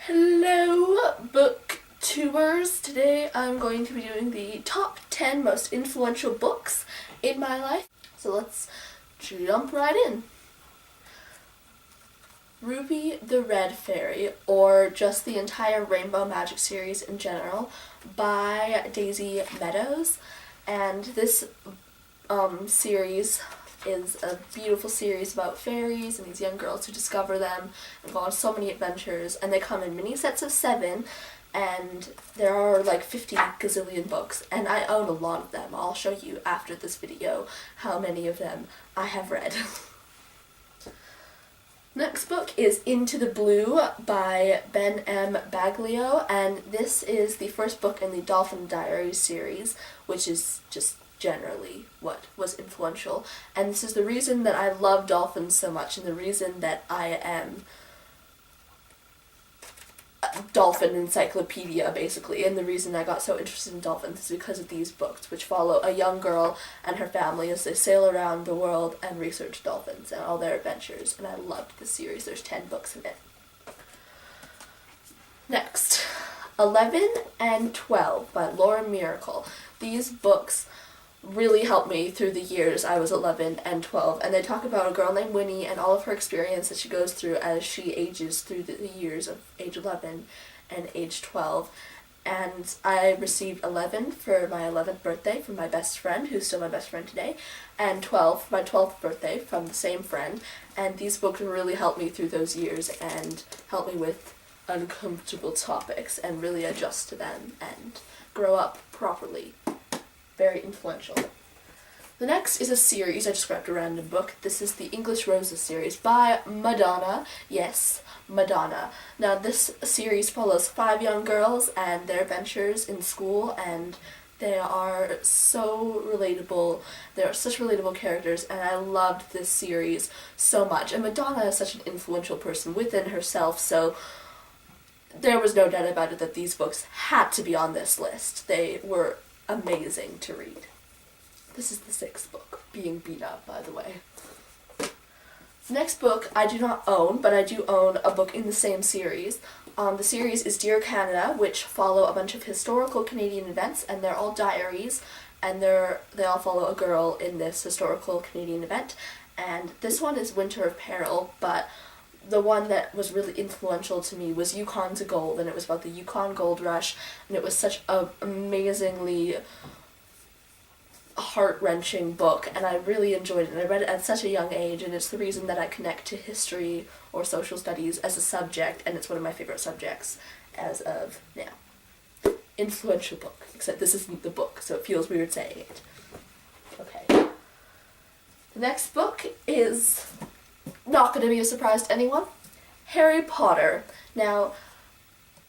Hello, booktubers. Today I'm going to be doing the top 10 most influential books in my life. So let's jump right in. Ruby the Red Fairy, or just the entire Rainbow Magic series in general, by Daisy Meadows. And this series is a beautiful series about fairies and these young girls who discover them and go on so many adventures, and they come in mini sets of 7, and there are like 50 gazillion books, and I own a lot of them. I'll show you after this video how many of them I have read. Next book is Into the Blue by Ben M. Baglio, and this is the first book in the Dolphin Diaries series, which is just generally what was influential. And this is the reason that I love dolphins so much, and the reason that I am a dolphin encyclopedia, basically, and the reason I got so interested in dolphins is because of these books, which follow a young girl and her family as they sail around the world and research dolphins and all their adventures, and I loved this series. There's 10 books in it. Next, 11 and 12 by Laura Miracle. These books really helped me through the years I was 11 and 12, and they talk about a girl named Winnie and all of her experience that she goes through as she ages through the years of age 11 and age 12. And I received 11 for my 11th birthday from my best friend, who's still my best friend today, and 12 for my 12th birthday from the same friend, and these books really helped me through those years and helped me with uncomfortable topics and really adjust to them and grow up properly. Very influential. The next is a series. I just grabbed a random book. This is the English Roses series by Madonna. Yes, Madonna. Now this series follows 5 young girls and their adventures in school, and they are so relatable. They are such relatable characters, and I loved this series so much. And Madonna is such an influential person within herself, so there was no doubt about it that these books had to be on this list. They were amazing to read. This is the 6th book, Being Beat Up, by the way. The next book I do not own, but I do own a book in the same series. The series is Dear Canada, which follow a bunch of historical Canadian events, and they're all diaries, and they all follow a girl in this historical Canadian event. And this one is Winter of Peril, but the one that was really influential to me was Yukon to Gold, and it was about the Yukon Gold Rush, and it was such an amazingly heart-wrenching book, and I really enjoyed it, and I read it at such a young age, and it's the reason that I connect to history or social studies as a subject, and it's one of my favorite subjects as of now. Influential book, except this isn't the book, so it feels weird saying it. Okay. The next book is not going to be a surprise to anyone. Harry Potter. Now,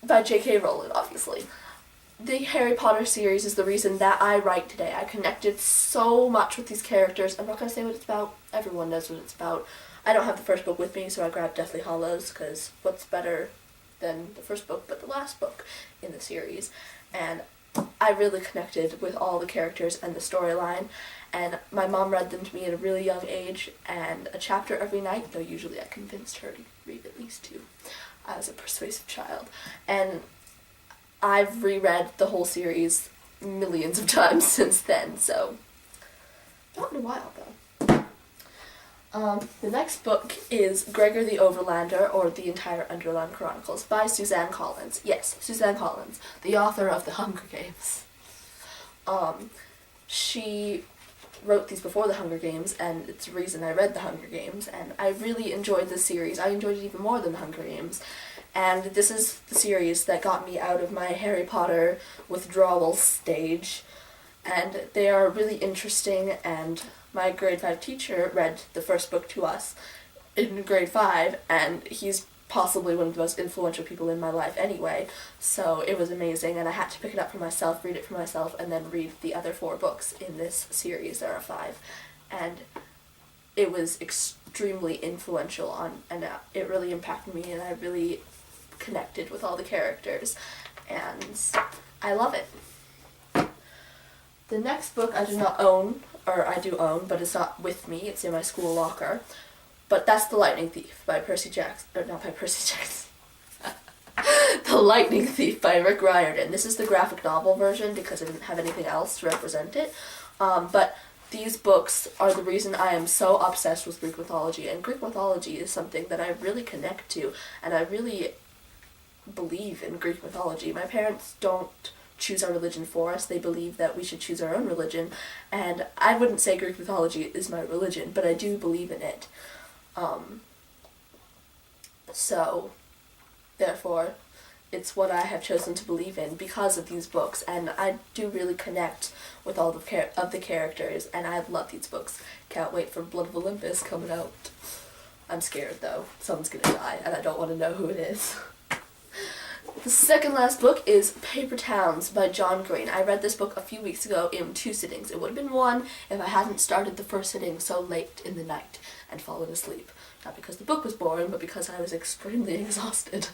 by J.K. Rowling, obviously. The Harry Potter series is the reason that I write today. I connected so much with these characters. I'm not going to say what it's about. Everyone knows what it's about. I don't have the first book with me, so I grabbed Deathly Hallows, because what's better than the first book but the last book in the series? And I really connected with all the characters and the storyline, and my mom read them to me at a really young age, and a chapter every night, though usually I convinced her to read at least 2. I was a persuasive child, and I've reread the whole series millions of times since then, so not in a while though. The next book is Gregor the Overlander, or The Entire Underland Chronicles, by Suzanne Collins. Yes, Suzanne Collins, the author of The Hunger Games. She wrote these before The Hunger Games, and it's the reason I read The Hunger Games, and I really enjoyed this series. I enjoyed it even more than The Hunger Games, and this is the series that got me out of my Harry Potter withdrawal stage, and they are really interesting, and my grade 5 teacher read the first book to us in grade 5, and he's possibly one of the most influential people in my life anyway, so it was amazing, and I had to pick it up for myself, read it for myself, and then read the other 4 books in this series. There are 5, and it was extremely influential and it really impacted me, and I really connected with all the characters, and I love it. The next book I do not own, or I do own, but it's not with me, it's in my school locker, but that's The Lightning Thief by Percy Jackson, or not by Percy Jackson. The Lightning Thief by Rick Riordan. This is the graphic novel version because I didn't have anything else to represent it. But these books are the reason I am so obsessed with Greek mythology, and Greek mythology is something that I really connect to, and I really believe in Greek mythology. My parents don't choose our religion for us. They believe that we should choose our own religion, and I wouldn't say Greek mythology is my religion, but I do believe in it. So, therefore, it's what I have chosen to believe in because of these books, and I do really connect with all of the characters, and I love these books. Can't wait for Blood of Olympus coming out. I'm scared, though. Someone's gonna die, and I don't want to know who it is. The second last book is Paper Towns by John Green. I read this book a few weeks ago in 2 sittings. It would have been 1 if I hadn't started the first sitting so late in the night and fallen asleep. Not because the book was boring, but because I was extremely exhausted.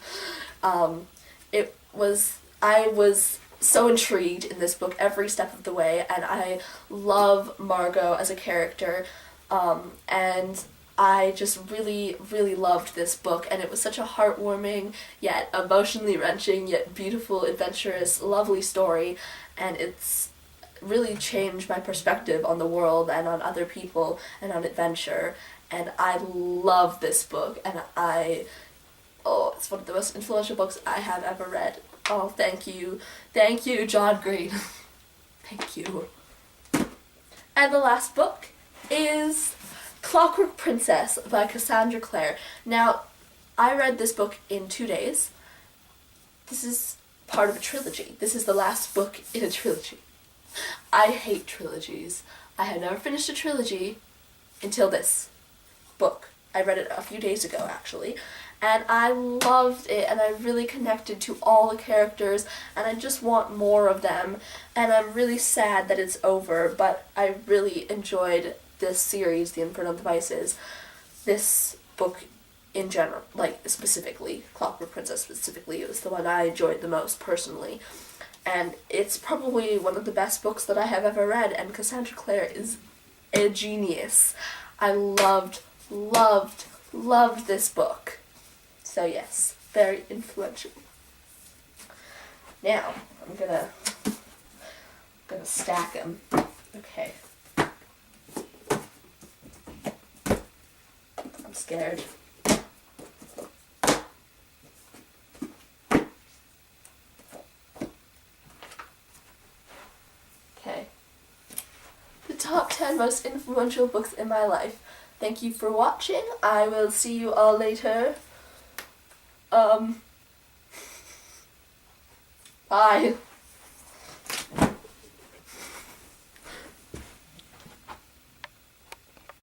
I was so intrigued in this book every step of the way, and I love Margot as a character, and I just really, really loved this book, and it was such a heartwarming, yet emotionally wrenching, yet beautiful, adventurous, lovely story, and it's really changed my perspective on the world and on other people and on adventure, and I love this book, and it's one of the most influential books I have ever read. Oh, thank you, John Green. Thank you. And the last book is Clockwork Princess by Cassandra Clare. Now, I read this book in 2 days. This is part of a trilogy. This is the last book in a trilogy. I hate trilogies. I have never finished a trilogy until this book. I read it a few days ago, actually, and I loved it, and I really connected to all the characters, and I just want more of them, and I'm really sad that it's over, but I really enjoyed this series, The Infernal Devices, this book in general, specifically, Clockwork Princess specifically, it was the one I enjoyed the most personally, and it's probably one of the best books that I have ever read, and Cassandra Clare is a genius. I loved this book. So yes, very influential. Now, I'm gonna stack them. Okay. I'm scared. Okay. The top 10 most influential books in my life. Thank you for watching. I will see you all later. Bye.